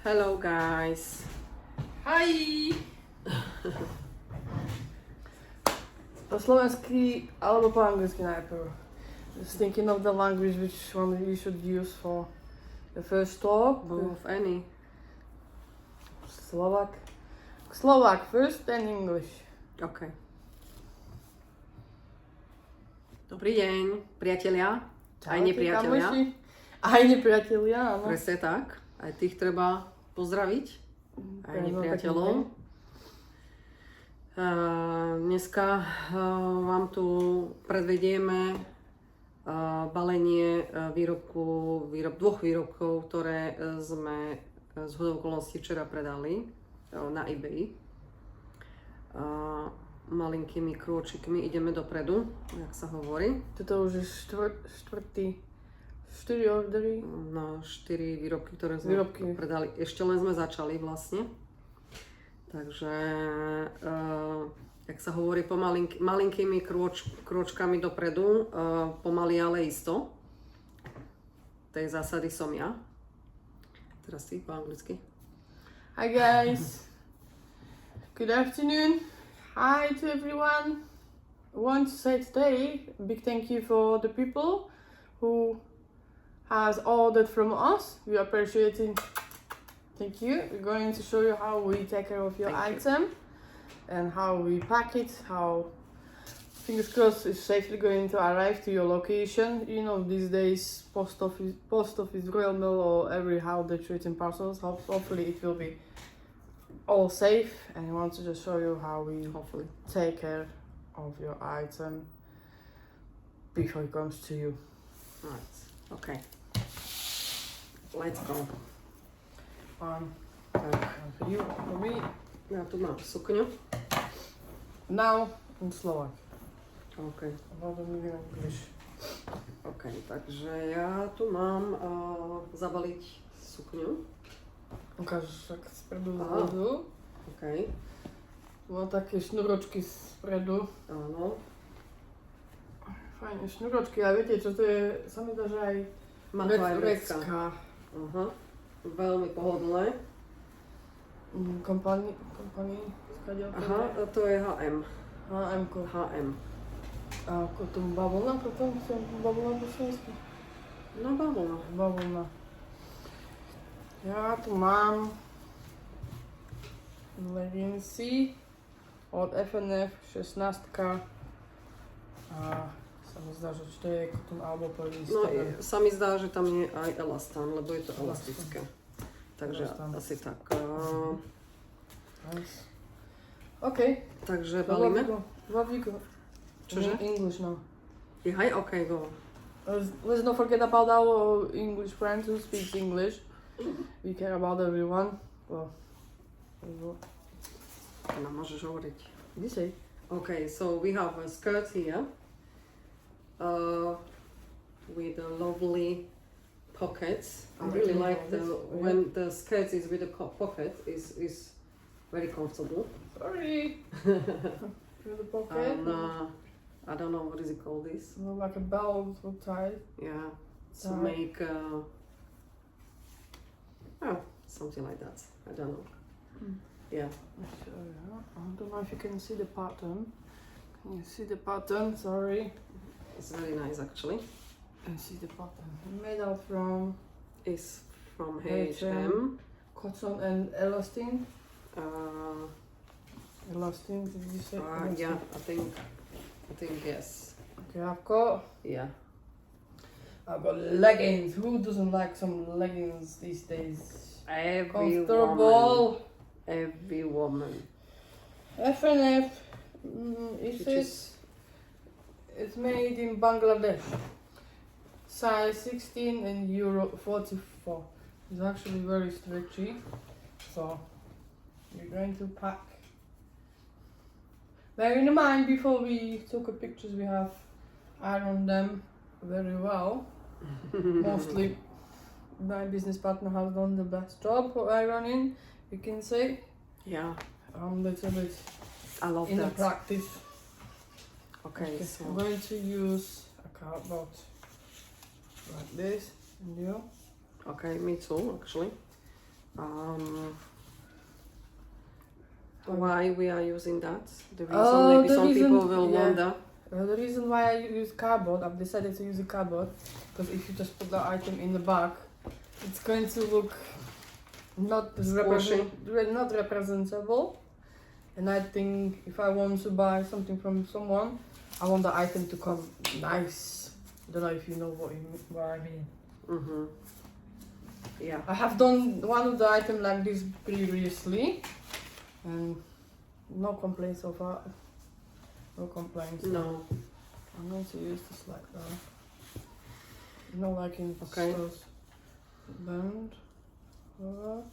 Hello guys. Hi! Po slovensky alebo po anglicky najprv. Just thinking of the language which one we should use for the first talk. Both any. Slovak first, then English. OK. Dobrý deň, priatelia. Aj nepriatelia. Kamoši. Aj nepriatelia, áno. Presne tak. Aj tých treba pozdraviť. Aj nepriateľov. Dneska vám tu predvedieme balenie dvoch výrobkov, ktoré sme z hodou okolností včera predali na eBay. Malinkými krôčikmi ideme dopredu, jak sa hovorí. Toto už je štyri ordery. No, 4 výrobky, ktoré sme predali. Ešte len sme začali vlastne. Takže, jak sa hovorí, malinkými krôčkami dopredu, pomaly, ale isto. Tej zásady som ja. Teraz ty po anglicky. Hi guys. Good afternoon. Hi to everyone. I want to say today a big thank you for the people who has ordered from us. We appreciate it. Thank you. We're going to show you how we take care of your item and how we pack it, how fingers crossed it's safely going to arrive to your location. You know, these days post office, Royal Mail or every how they treat in parcels. Hopefully it will be all safe, and I want to just show you how we hopefully take care of your item before it comes to you. Right. Okay. Let's go. Tak. For you, for me. Ja tu mám sukňu. Now in Slovak. OK. About the million English. OK, takže ja tu mám zabaliť sukňu. Ukážeš tak spredu zadu. OK. Má také šnuročky spredu. Áno. Fajne šnuročky, ale viete čo to je? Sa mi zdá, že aj Má to aj vrecká. Aha. Veľmi pohodlné. Kompany, skadiaľko. Aha, to je HM. HM-ko. HM. A ako to bavlna potom? Bavlna po slovensku? No bavlna. Bavlna. Ja tu mám leginsy od FNF 16. A sa mi zdá, že to je kotón alebo polyester. No, sa mi zdá, že tam je aj elastán, lebo je to elastické. Takže Elastán. asi tak. Nice. OK. Takže balíme. What we go? Čože? English now. Hi, OK, go. Let's not forget about our English friends who speak English. We care about everyone. Well, No, môžeš hovoriť. you say. Okay, so we have a skirt here with a lovely pockets. I really like when the skirt is with a pocket is very comfortable. Sorry. Through the pocket. And I don't know what is it called this. Like a belt or tie. Yeah, to Tie. make something like that. I don't know. Yeah. I don't know if you can see the pattern. Can you see the pattern? Sorry. It's very nice actually. Can you see the pattern? Made out from It's from H&M. H&M. cotton and elastin. Uh, Elastin, did you say? yeah, I think yes. Okay, I've got leggings. Who doesn't like some leggings these days? Comfortable. Every woman. FNF. It says it's made in Bangladesh. Size 16 and euro 44. It's actually very stretchy. So we're going to pack. Bearing in mind, before we took pictures, we have ironed them very well. Mostly my business partner has done the best job for ironing, you can say. Yeah, Little bit I love in the that. practice. Okay, so I'm going to use a cardboard like this, and you. Okay, me too, actually. Why we are using that? The reason, maybe some people will wonder. The reason why I use cardboard, I've decided to use a cardboard, because if you just put the item in the bag, it's going to look not not representable. And I think if I want to buy something from someone, I want the item to come nice. Don't know if you know what I mean. Mm-hmm. Yeah. I have done one of the items like this previously, and no complaints so far. No complaints. No. I'm going to use this like that. You know, like in Okay. stores. Bend. Over.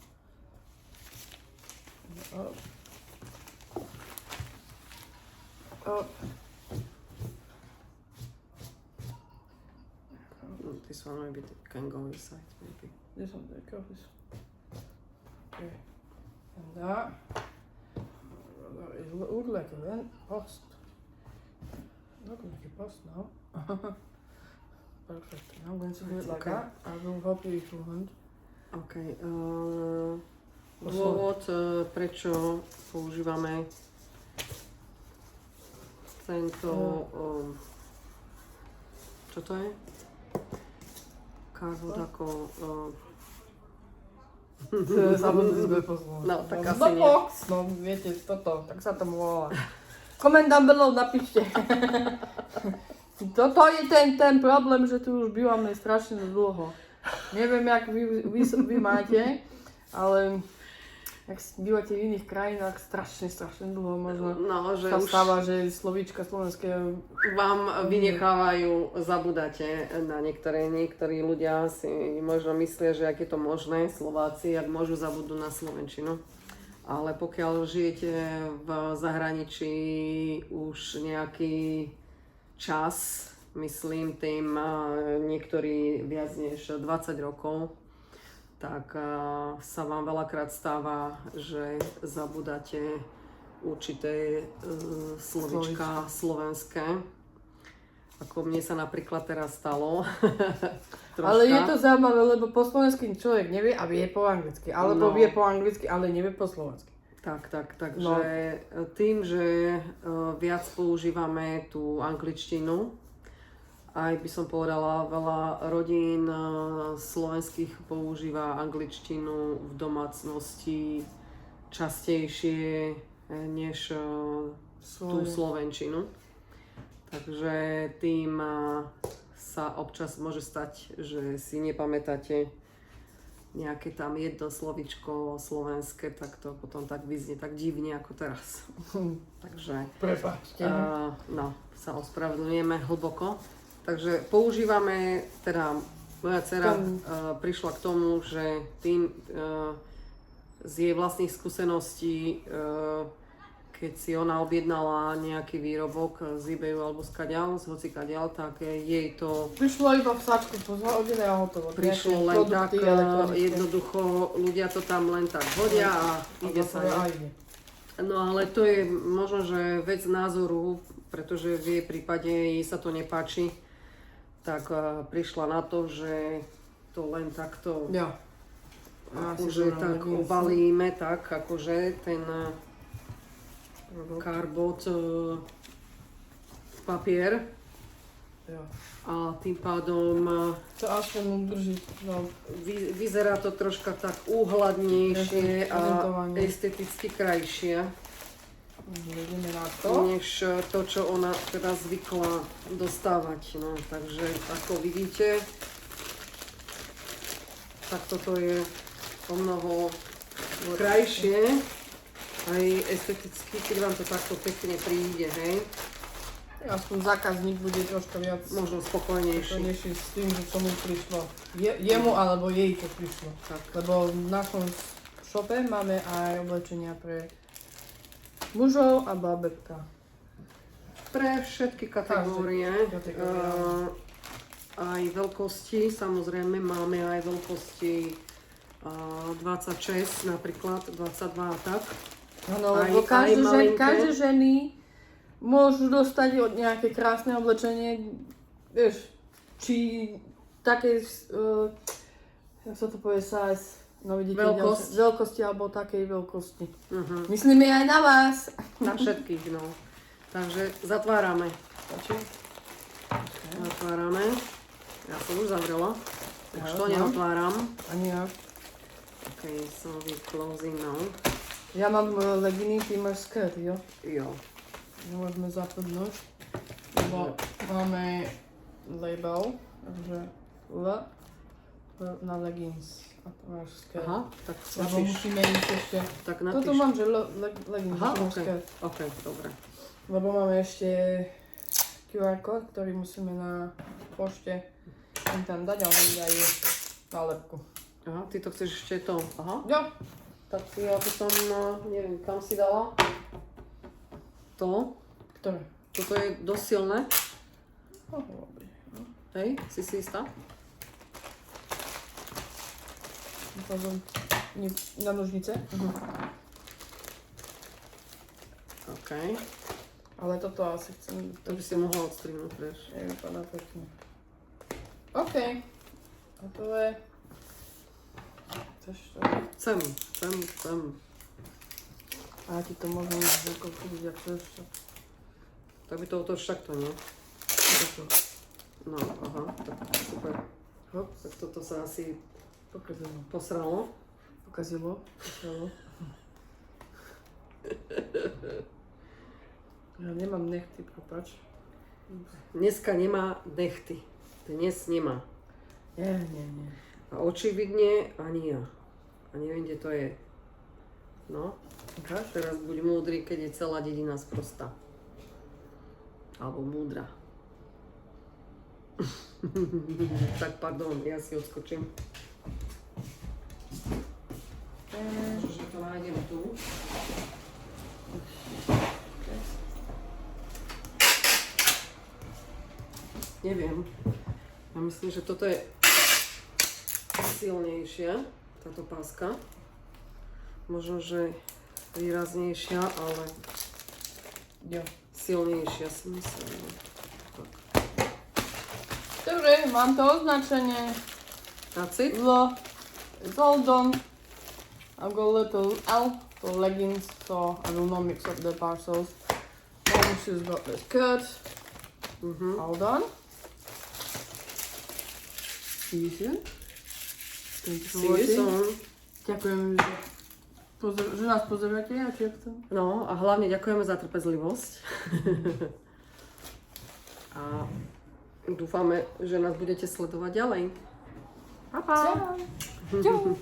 Up. Up. This one maybe can go inside, maybe. This one, the cup is. Okay. And that. It looks like a post. Look like a post now. Perfect. I'm going to do it like Okay. that. I will help you if you want. OK. Dôvod, prečo používame tento... čo to je? Cardboard ako... Zabudli sme po slovensku. No, tak asi nie. Box. No, viete, toto, tak sa to volá. Comment down below, napíšte. Toto je ten problém, že tu už bývame strašne dlho. Neviem, jak vy máte, ale ak bývate v iných krajinách strašne dlho možno že sa už stáva, že slovíčka slovenské vám vynechávajú, zabudáte na niektorí ľudia si možno myslia, že ak je to možné, Slováci, ak môžu zabudnúť na slovenčinu. Ale pokiaľ žijete v zahraničí už nejaký čas, myslím tým niektorí viac než 20 rokov, tak sa vám veľakrát stáva, že zabudáte určité slovíčka slovenské. Ako mne sa napríklad teraz stalo. Ale je to zaujímavé, lebo po slovensky človek nevie a vie po anglicky. Alebo vie po anglicky, ale nevie po slovensky. Takže tým, že viac používame tú angličtinu, aj by som povedala, veľa rodín slovenských používa angličtinu v domácnosti častejšie než tú slovenčinu. Takže tým sa občas môže stať, že si nepamätáte nejaké tam jedno slovíčko slovenské, tak to potom tak vyznie tak divne ako teraz. Takže prepáčte. Sa ospravedlňujeme hlboko. Takže používame, teda moja dcera prišla k tomu, že tým z jej vlastných skúseností, keď si ona objednala nejaký výrobok z eBayu alebo z hocikadiaľ, tak jej to... Prišlo iba v sačku, to zhodené a hotovo. Prišlo len tak, jednoducho ľudia to tam len tak hodia a ide sa. No ale to je možno, že vec názoru, pretože v jej prípade jej sa to nepáči, tak prišla na to, že to len takto akože tak obalíme, tak akože ten cardboard papier a tým pádom to aspoň udrží. Vyzerá to troška tak úhľadnejšie a esteticky krajšie než to, čo ona teda zvykla dostávať. No, takže ako vidíte, tak toto je o mnoho krajšie aj esteticky, keď vám to takto pekne príde, hej. Aspoň zákazník bude troška viac možno spokojnejší s tým, že čo mu prišlo. Jemu alebo jej to prišlo. Tak. Lebo v našom shope máme aj oblečenia pre mužov a bábätka. Pre všetky kategórie. Aj veľkosti, samozrejme máme aj veľkosti 26, napríklad 22 a tak. Áno, lebo každé ženy môžu dostať od nejaké krásne oblečenie, vieš, či také jak sa to povie, size? No vidíte, Veľkosť. veľkosti alebo takej veľkosti. Uh-huh. Myslíme aj na vás. Na všetkých, no. Takže zatvárame. Stačí? Zatvárame. Ja som už zavrela. Už Ja to mám. neotváram. Ani ja. OK, so we closing now. Ja mám leginy, ty máš skirt, jo? Jo. Môžeme zapnúť. Lebo máme label, takže L na leggings. A to máš skirt. Aha, tak Lebo napíš. musíme ísť ešte. Tak Toto napíš. mám, že leggings, Aha, to máš OK. skirt. OK, dobre. Lebo máme ešte QR kód, ktorý musíme na pošte tam dať a oni dajú nálepku. Aha, ty to chceš ešte to. Aha. Jo, Tak ja by som, neviem, kam si dala. To. ktoré? Toto je dosť silné. Dobre. Hej, si istá? Pozor, na nožnice. OK. Ale toto asi chcem, To by si mohla odstrihnúť, vieš. nevypadá pekne. OK. A to je... Chceš to? Chcem. A ja ti to môžem zakúpiť, jak chceš to. Tak by to otoč takto, nie? Toto. No, aha, tak super. Hop, Tak toto sa asi pokazilo. posralo. Pokazilo. Ja nemám nechty, prepáč. Dneska nemá nechty. Dnes nemá. Nie. A očividne ani ja. A neviem, kde to je. No, Ukáž? teraz buď múdry, keď je celá dedina sprostá. Alebo múdra. Tak pardon, ja si odskočím. Že to nájdem tu. Neviem. Ja myslím, že toto je silnejšia, táto páska. Možno, že výraznejšia, ale Jo. silnejšia si myslím. Dobre, mám to označenie. That's it? L. It's all done. I've got a little L for leggings, so I will not mix up the parcels. Then she's got the skirt. All done. See you soon. Thank you for See you watching. soon. Ďakujem, že nás pozeráte a či chcem. No a hlavne ďakujeme za trpezlivosť. A dúfame, že nás budete sledovať ďalej. Pa, pa. Čau.